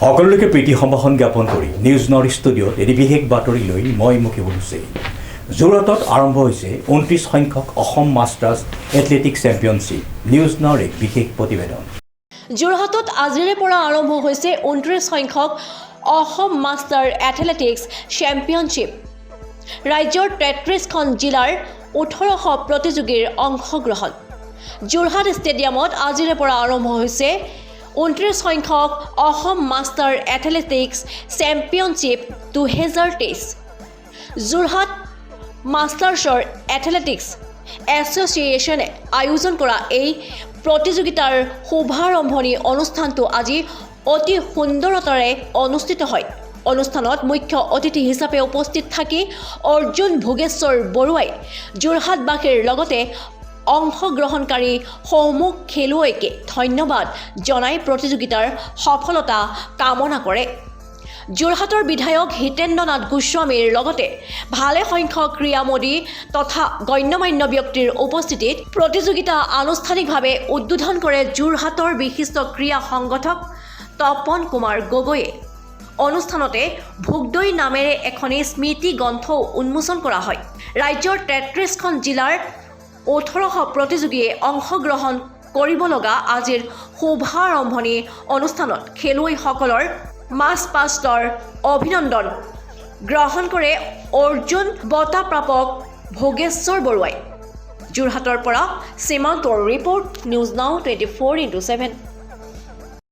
সকলোকে প্ৰীতি সম্ভাষণ জ্ঞাপন কৰি নিউজ নৰ্থ ষ্টুডিঅ'ত এটি বিশেষ বাতৰি লৈ মই মুখিবুল হুছেইন। যোৰহাটত আৰম্ভ হৈছে 29 সংখ্যক Assam masters athletics championship. News north এক বিশেষ প্ৰতিবেদন। যোৰহাটত আজিৰে পৰা আৰম্ভ হৈছে 29 সংখ্যক অসম মাষ্টাৰ এথলেটিক্স চেম্পিয়নশ্বিপ। ৰাজ্যৰ 33খন জিলাৰ 1800 প্ৰতিযোগীৰ অংশগ্ৰহণ। যোৰহাট ষ্টেডিয়ামত আজিৰে পৰা আৰম্ভ হৈছে 29 সংখ্যক Assam master athletics championship 2023। Jorhat মাষ্টাৰ্ছৰ এথলেটিক্স এছ'চিয়েশ্যনে আয়োজন কৰা এই প্ৰতিযোগিতাৰ শুভাৰম্ভণি অনুষ্ঠানটো আজি অতি সুন্দৰতাৰে অনুষ্ঠিত হয়। অনুষ্ঠানত মুখ্য অতিথি হিচাপে উপস্থিত থাকি অৰ্জুন ভোগেশ্বৰ বৰুৱাই যোৰহাটবাসীৰ লগতে অংশগ্ৰহণকাৰী সমূহ খেলুৱৈকে ধন্যবাদ জনাই প্ৰতিযোগিতাৰ সফলতা কামনা কৰে। যোৰহাটৰ বিধায়ক হিতেন্দ্ৰ নাথ গোস্বামীৰ লগতে ভালে সংখ্যক ক্ৰীড়ামোদী তথা গণ্যমান্য ব্যক্তিৰ উপস্থিতিত প্ৰতিযোগিতা আনুষ্ঠানিকভাৱে উদ্বোধন কৰে যোৰহাটৰ বিশিষ্ট ক্ৰীড়া সংগঠক তপন কুমাৰ গগৈয়ে। অনুষ্ঠানতে ভোগদৈ নামেৰে এখনি স্মৃতি গ্ৰন্থও উন্মোচন কৰা হয়। ৰাজ্যৰ 33খন জিলাৰ 1800 প্ৰতিযোগীয়ে অংশগ্ৰহণ কৰিব লগা আজিৰ শুভাৰম্ভণি অনুষ্ঠানত খেলুৱৈসকলৰ মাৰ্চ-পাষ্টৰ অভিনন্দন গ্ৰহণ কৰে অৰ্জুন বঁটা প্ৰাপক ভোগেশ্বৰ বৰুৱাই। যোৰহাটৰ পৰা সীমান্তৰ ৰিপৰ্ট, নিউজ নাও 24/7।